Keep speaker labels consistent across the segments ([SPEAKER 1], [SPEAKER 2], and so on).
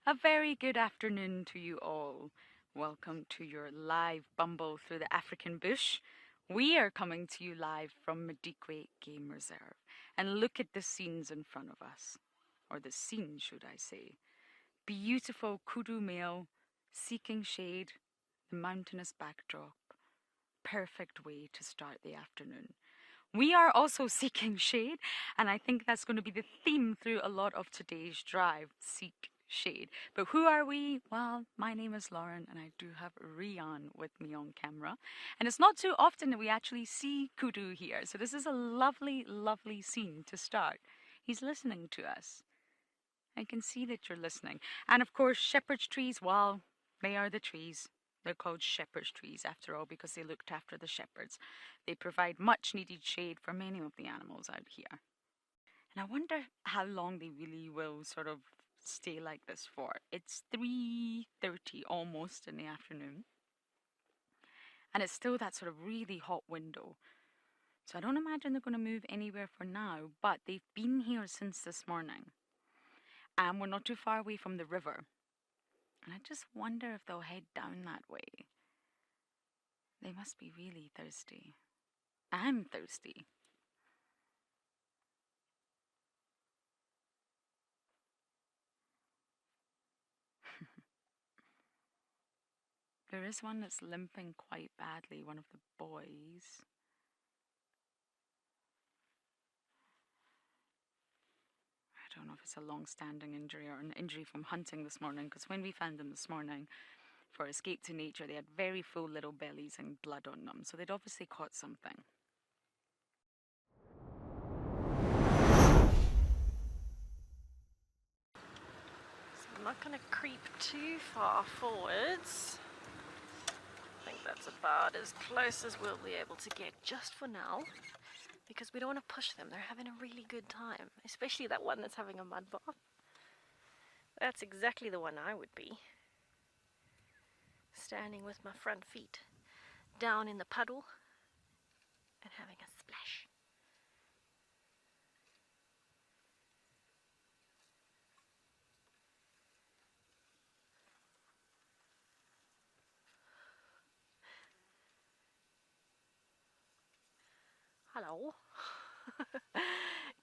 [SPEAKER 1] A very good afternoon to you all. Welcome to your live bumble through the African bush. We are coming to you live from Madikwe Game Reserve. And look at the scenes in front of us. Or the scene, should I say. Beautiful kudu male, seeking shade, the mountainous backdrop. Perfect way to start the afternoon. We are also seeking shade, and I think that's going to be the theme through a lot of today's drive, seek shade. But who are we? Well, my name is Lauren, and I do have Rian with me on camera. And it's not too often that we actually see Kudu here, so this is a lovely, lovely scene to start. He's listening to us. I can see that you're listening. And of course, shepherd's trees, well, they are the trees. They're called shepherd's trees, after all, because they looked after the shepherds. They provide much needed shade for many of the animals out here. And I wonder how long they really will sort of stay like this for. It's 3:30 almost in the afternoon. And it's still that sort of really hot window. So I don't imagine they're going to move anywhere for now, but they've been here since this morning. And we're not too far away from the river. And I just wonder if they'll head down that way. They must be really thirsty. I'm thirsty. There is one that's limping quite badly, one of the boys. I don't know if it's a long-standing injury or an injury from hunting this morning, because when we found them this morning for escape to nature, they had very full little bellies and blood on them, so they'd obviously caught something.
[SPEAKER 2] So I'm not going to creep too far forwards. I think that's about as close as we'll be able to get just for now, because we don't want to push them. They're having a really good time, especially that one that's having a mud bath. That's exactly the one I would be. Standing with my front feet down in the puddle and having a splash. Hello.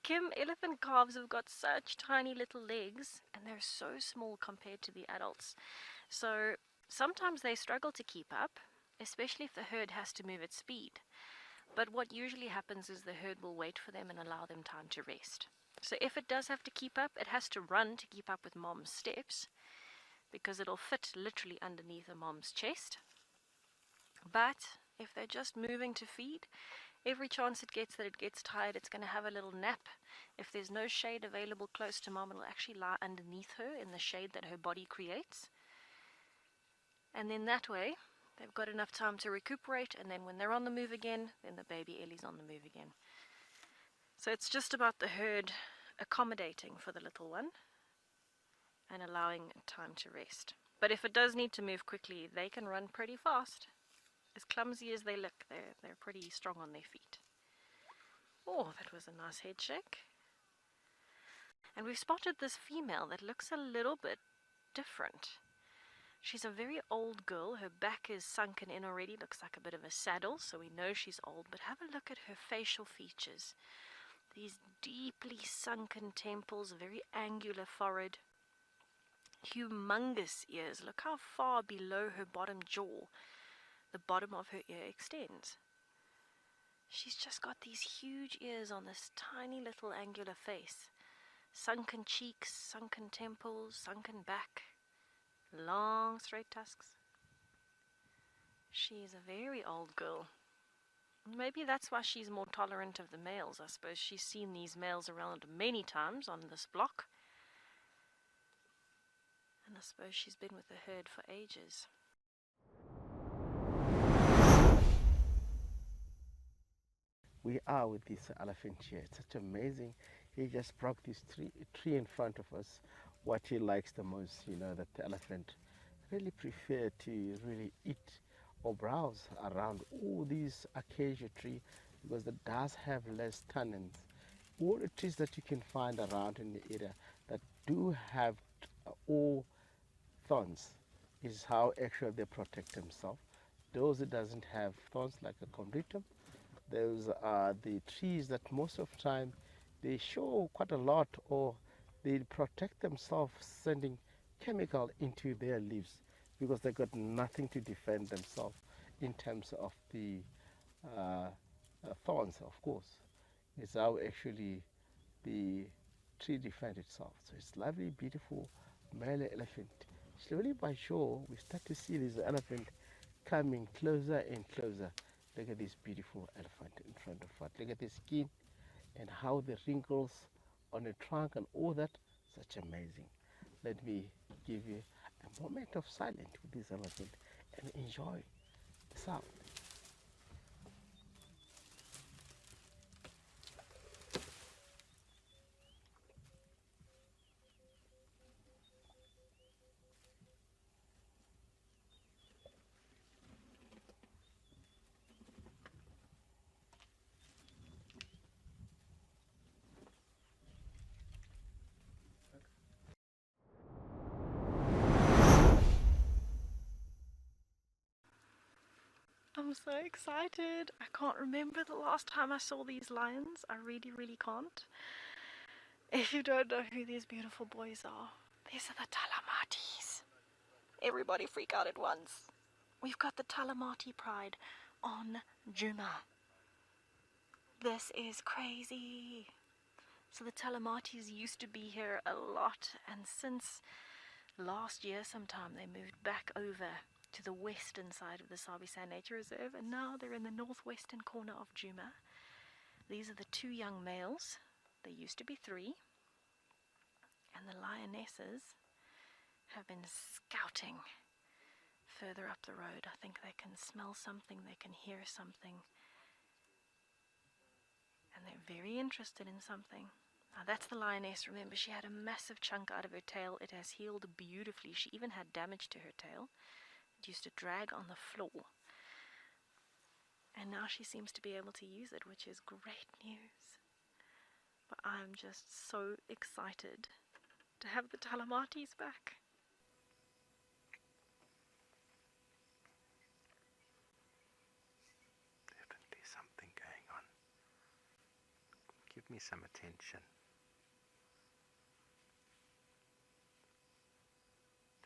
[SPEAKER 2] Kim elephant calves have got such tiny little legs, and they're so small compared to the adults. So sometimes they struggle to keep up, especially if the herd has to move at speed. But what usually happens is the herd will wait for them and allow them time to rest. So if it does have to keep up, it has to run to keep up with mom's steps, because it'll fit literally underneath a mom's chest. But if they're just moving to feed, every chance it gets tired, it's going to have a little nap. If there's no shade available close to mom, it'll actually lie underneath her in the shade that her body creates. And then that way, they've got enough time to recuperate, and then when they're on the move again, then the baby Ellie's on the move again. So it's just about the herd accommodating for the little one and allowing time to rest. But if it does need to move quickly, they can run pretty fast. As clumsy as they look, they're pretty strong on their feet. Oh, that was a nice head shake. And we've spotted this female that looks a little bit different. She's a very old girl. Her back is sunken in already, looks like a bit of a saddle, so we know she's old. But have a look at her facial features. These deeply sunken temples, a very angular forehead, humongous ears. Look how far below her bottom jaw the bottom of her ear extends. She's just got these huge ears on this tiny little angular face. Sunken cheeks, sunken temples, sunken back, long straight tusks. She's a very old girl. Maybe that's why she's more tolerant of the males. I suppose she's seen these males around many times on this block. And I suppose she's been with the herd for ages.
[SPEAKER 3] We are with this elephant here. It's such amazing. He just broke this tree in front of us. What he likes the most, that the elephant really prefer to really eat or browse around all these acacia tree, because it does have less tannins. All the trees that you can find around in the area that do have all thorns is how actually they protect themselves. Those that doesn't have thorns like a condritum, those are the trees that most of the time they show quite a lot, or they protect themselves sending chemical into their leaves because they got nothing to defend themselves in terms of the uh, thorns, of course. It's how actually the tree defends itself. So it's lovely, beautiful male elephant. Slowly by shore, we start to see this elephant coming closer and closer. Look at this beautiful elephant in front of us. Look at the skin and how the wrinkles on the trunk and all that. Such amazing. Let me give you a moment of silence with this elephant and enjoy the sound.
[SPEAKER 2] I'm so excited. I can't remember the last time I saw these lions. I really, really can't. If you don't know who these beautiful boys are, these are the Talamatis. Everybody freak out at once. We've got the Talamati pride on Juma. This is crazy. So the Talamatis used to be here a lot, and since last year sometime they moved back over to the western side of the Sabi-San Nature Reserve, and now they're in the northwestern corner of Juma. These are the two young males. There used to be three, and the lionesses have been scouting further up the road. I think they can smell something, they can hear something, and they're very interested in something. Now that's the lioness. Remember, she had a massive chunk out of her tail. It has healed beautifully. She even had damage to her tail. It used to drag on the floor. And now she seems to be able to use it, which is great news. But I'm just so excited to have the Talamatis back.
[SPEAKER 3] Definitely something going on. Give me some attention.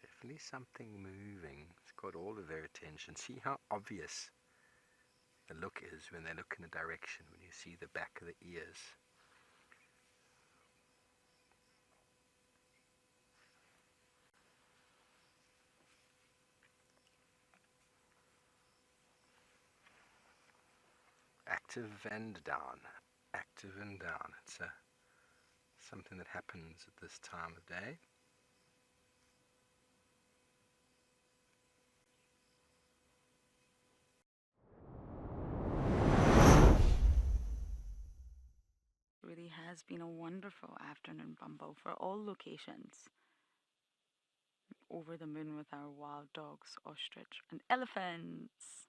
[SPEAKER 3] Definitely something moving. It's got all of their attention. See how obvious the look is when they look in a direction, when you see the back of the ears. Active and down. Active and down. It's something that happens at this time of day.
[SPEAKER 1] Really has been a wonderful afternoon, Bumble, for all locations. Over the moon with our wild dogs, ostrich, and elephants.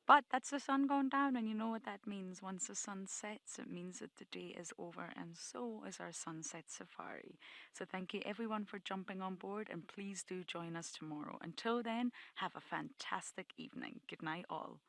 [SPEAKER 1] But that's the sun going down, and you know what that means. Once the sun sets, it means that the day is over, and so is our sunset safari. So thank you everyone for jumping on board, and please do join us tomorrow. Until then, have a fantastic evening. Good night, all.